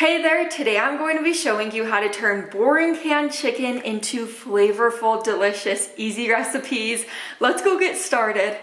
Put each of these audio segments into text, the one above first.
Hey there, today I'm going to be showing you how to turn boring canned chicken into flavorful, delicious, easy recipes. Let's go get started.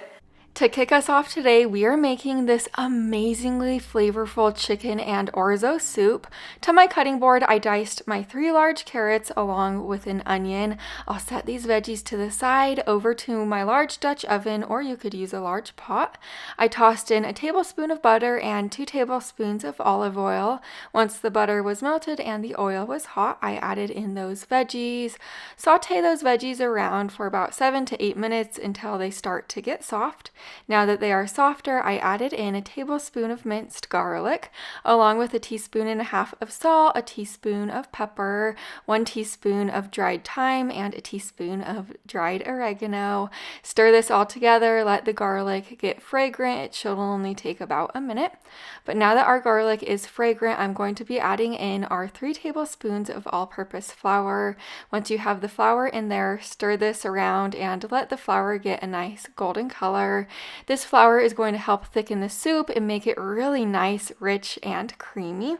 To kick us off today, we are making this amazingly flavorful chicken and orzo soup. To my cutting board, I diced my 3 large carrots along with an onion. I'll set these veggies to the side over to my large Dutch oven, or you could use a large pot. I tossed in a tablespoon of butter and 2 tablespoons of olive oil. Once the butter was melted and the oil was hot, I added in those veggies. Saute those veggies around for about 7 to 8 minutes until they start to get soft. Now that they are softer, I added in a tablespoon of minced garlic, along with a teaspoon and a half of salt, a teaspoon of pepper, 1 teaspoon of dried thyme, and a teaspoon of dried oregano. Stir this all together, let the garlic get fragrant. It should only take about a minute. But now that our garlic is fragrant, I'm going to be adding in our 3 tablespoons of all-purpose flour. Once you have the flour in there, stir this around and let the flour get a nice golden color. This flour is going to help thicken the soup and make it really nice, rich, and creamy.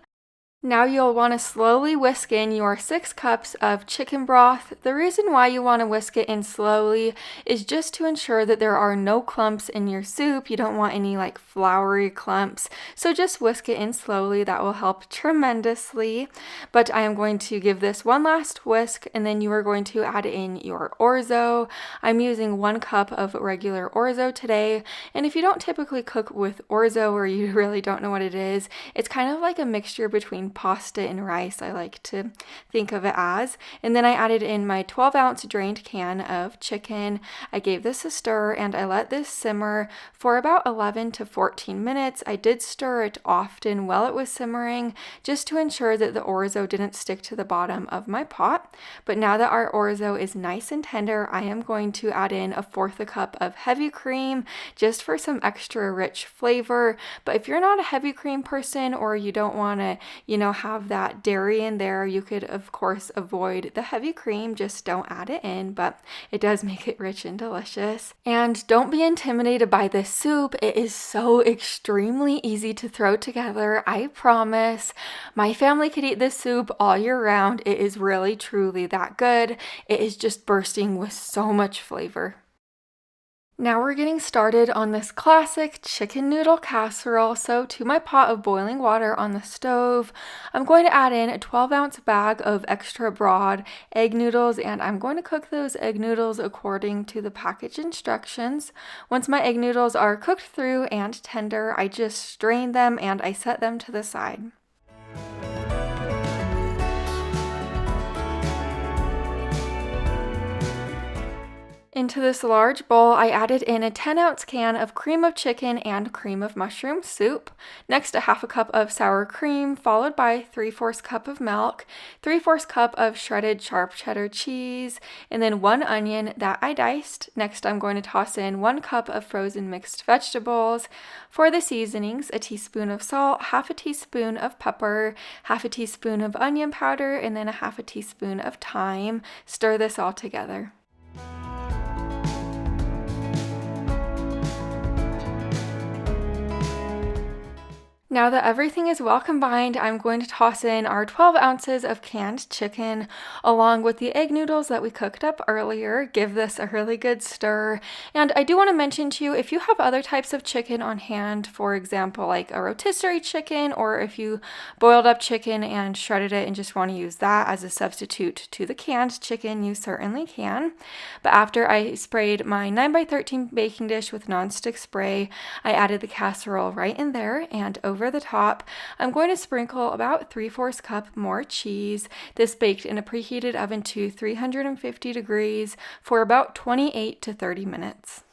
Now you'll want to slowly whisk in your 6 cups of chicken broth. The reason why you want to whisk it in slowly is just to ensure that there are no clumps in your soup. You don't want any floury clumps. So just whisk it in slowly. That will help tremendously. But I am going to give this one last whisk, and then you are going to add in your orzo. I'm using 1 cup of regular orzo today. And if you don't typically cook with orzo, or you really don't know what it is, it's kind of like a mixture between pasta and rice, I like to think of it as. And then I added in my 12-ounce drained can of chicken. I gave this a stir and I let this simmer for about 11 to 14 minutes. I did stir it often while it was simmering just to ensure that the orzo didn't stick to the bottom of my pot. But now that our orzo is nice and tender, I am going to add in 1/4 cup of heavy cream just for some extra rich flavor. But if you're not a heavy cream person, or you don't want to, have that dairy in there, you could of course avoid the heavy cream. Just don't add it in, but it does make it rich and delicious. And don't be intimidated by this soup. It is so extremely easy to throw together, I promise. My family could eat this soup all year round. It is really truly that good. It is just bursting with so much flavor. Now we're getting started on this classic chicken noodle casserole. So to my pot of boiling water on the stove, I'm going to add in a 12-ounce bag of extra broad egg noodles, and I'm going to cook those egg noodles according to the package instructions. Once my egg noodles are cooked through and tender, I just strain them and I set them to the side. Into this large bowl, I added in a 10-ounce can of cream of chicken and cream of mushroom soup. Next, a 1/2 cup of sour cream, followed by 3/4 cup of milk, 3/4 cup of shredded sharp cheddar cheese, and then 1 onion that I diced. Next, I'm going to toss in 1 cup of frozen mixed vegetables. For the seasonings, a teaspoon of salt, 1/2 teaspoon of pepper, 1/2 teaspoon of onion powder, and then a 1/2 teaspoon of thyme. Stir this all together. Now that everything is well combined, I'm going to toss in our 12 ounces of canned chicken along with the egg noodles that we cooked up earlier. Give this a really good stir. And I do want to mention to you, if you have other types of chicken on hand, for example, like a rotisserie chicken, or if you boiled up chicken and shredded it and just want to use that as a substitute to the canned chicken, you certainly can. But after I sprayed my 9x13 baking dish with nonstick spray, I added the casserole right in there, and over the top, I'm going to sprinkle about 3/4 cup more cheese. This baked in a preheated oven to 350 degrees for about 28 to 30 minutes.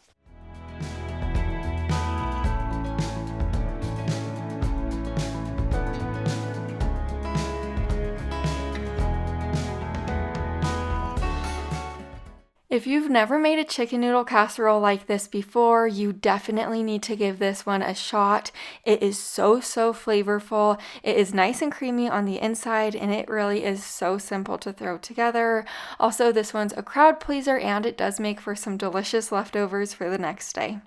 If you've never made a chicken noodle casserole like this before, you definitely need to give this one a shot. It is so flavorful. It is nice and creamy on the inside, and it really is so simple to throw together. Also, this one's a crowd pleaser, and it does make for some delicious leftovers for the next day.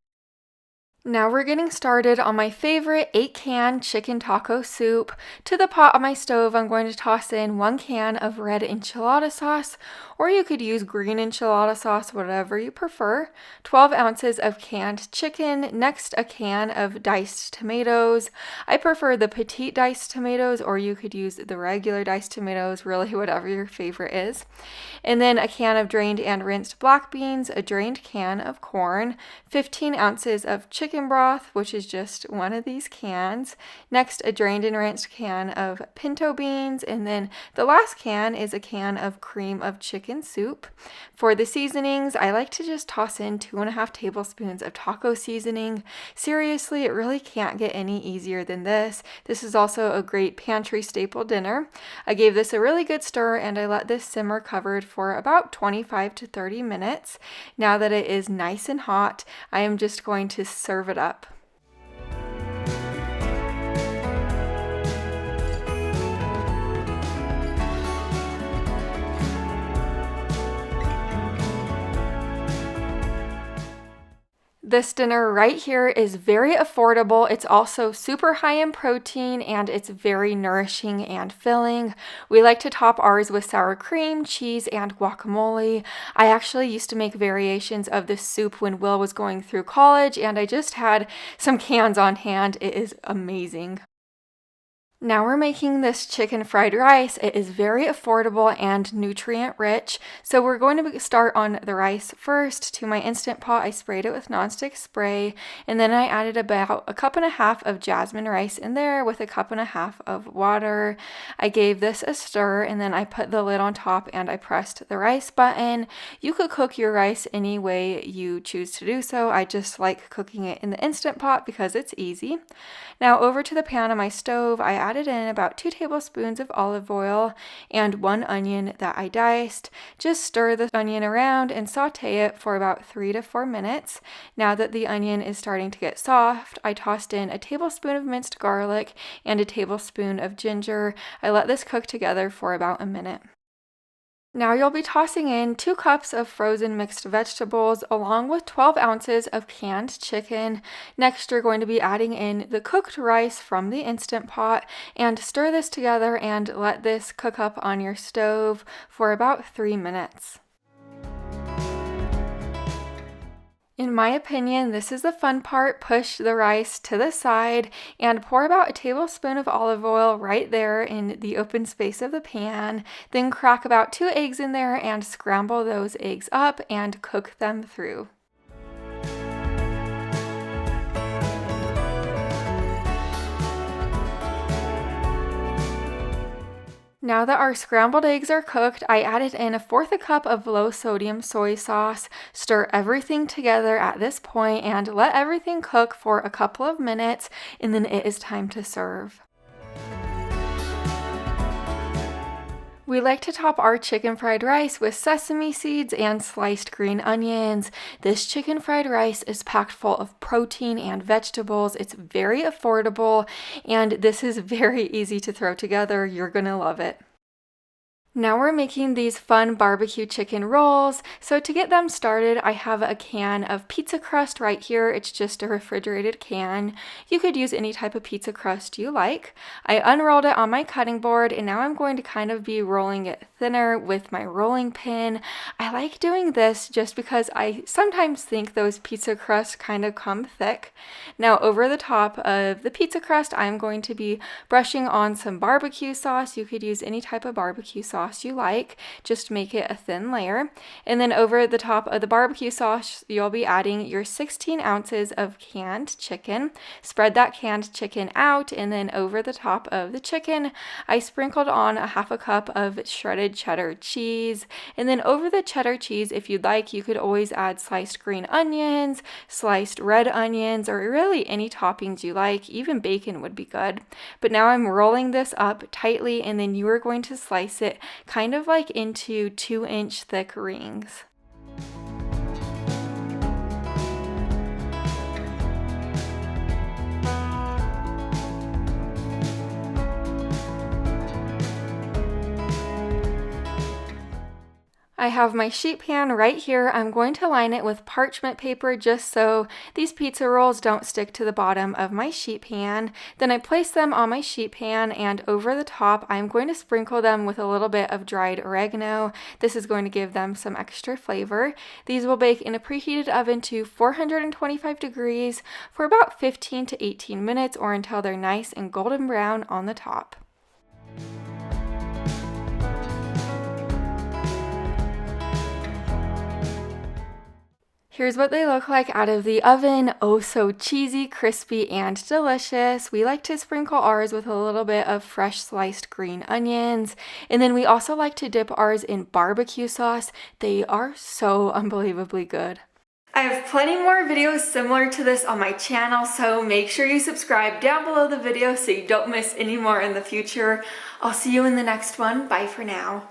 Now we're getting started on my favorite 8-can chicken taco soup. To the pot on my stove, I'm going to toss in 1 can of red enchilada sauce, or you could use green enchilada sauce, whatever you prefer. 12 ounces of canned chicken, next a can of diced tomatoes. I prefer the petite diced tomatoes, or you could use the regular diced tomatoes, really whatever your favorite is. And then a can of drained and rinsed black beans, a drained can of corn, 15 ounces of chicken broth, which is just one of these cans. Next, a drained and rinsed can of pinto beans, and then the last can is a can of cream of chicken soup. For the seasonings, I like to just toss in 2.5 tablespoons of taco seasoning. Seriously, it really can't get any easier than this. This is also a great pantry staple dinner. I gave this a really good stir and I let this simmer covered for about 25 to 30 minutes. Now that it is nice and hot, I am just going to serve it up. This dinner right here is very affordable. It's also super high in protein and it's very nourishing and filling. We like to top ours with sour cream, cheese, and guacamole. I actually used to make variations of this soup when Will was going through college, and I just had some cans on hand. It is amazing. Now we're making this chicken fried rice. It is very affordable and nutrient rich. So we're going to start on the rice first. To my Instant Pot, I sprayed it with nonstick spray, and then I added about 1.5 cups of jasmine rice in there with 1.5 cups of water. I gave this a stir, and then I put the lid on top and I pressed the rice button. You could cook your rice any way you choose to do so. I just like cooking it in the Instant Pot because it's easy. Now over to the pan on my stove, I added in about 2 tablespoons of olive oil and 1 onion that I diced. Just stir the onion around and saute it for about 3 to 4 minutes. Now that the onion is starting to get soft, I tossed in a tablespoon of minced garlic and a tablespoon of ginger. I let this cook together for about a minute. Now you'll be tossing in 2 cups of frozen mixed vegetables along with 12 ounces of canned chicken. Next, you're going to be adding in the cooked rice from the Instant Pot and stir this together and let this cook up on your stove for about 3 minutes. In my opinion, this is the fun part. Push the rice to the side and pour about a tablespoon of olive oil right there in the open space of the pan. Then crack about 2 eggs in there and scramble those eggs up and cook them through. Now that our scrambled eggs are cooked, I added in 1/4 cup of low sodium soy sauce. Stir everything together at this point and let everything cook for a couple of minutes, and then it is time to serve. We like to top our chicken fried rice with sesame seeds and sliced green onions. This chicken fried rice is packed full of protein and vegetables. It's very affordable, and this is very easy to throw together. You're gonna love it. Now we're making these fun barbecue chicken rolls. So to get them started, I have a can of pizza crust right here. It's just a refrigerated can. You could use any type of pizza crust you like. I unrolled it on my cutting board, and now I'm going to kind of be rolling it thinner with my rolling pin. I like doing this just because I sometimes think those pizza crusts kind of come thick. Now over the top of the pizza crust, I'm going to be brushing on some barbecue sauce. You could use any type of barbecue sauce you like, just make it a thin layer. And then over the top of the barbecue sauce, you'll be adding your 16 ounces of canned chicken. Spread that canned chicken out, and then over the top of the chicken, I sprinkled on 1/2 cup of shredded cheddar cheese. And then over the cheddar cheese, if you'd like, you could always add sliced green onions, sliced red onions, or really any toppings you like. Even bacon would be good. But now I'm rolling this up tightly, and then you are going to slice it kind of like into 2-inch thick rings. I have my sheet pan right here. I'm going to line it with parchment paper just so these pizza rolls don't stick to the bottom of my sheet pan. Then I place them on my sheet pan, and over the top I'm going to sprinkle them with a little bit of dried oregano. This is going to give them some extra flavor. These will bake in a preheated oven to 425 degrees for about 15 to 18 minutes, or until they're nice and golden brown on the top. Here's what they look like out of the oven. Oh, so cheesy, crispy, and delicious. We like to sprinkle ours with a little bit of fresh sliced green onions. And then we also like to dip ours in barbecue sauce. They are so unbelievably good. I have plenty more videos similar to this on my channel, so make sure you subscribe down below the video so you don't miss any more in the future. I'll see you in the next one. Bye for now.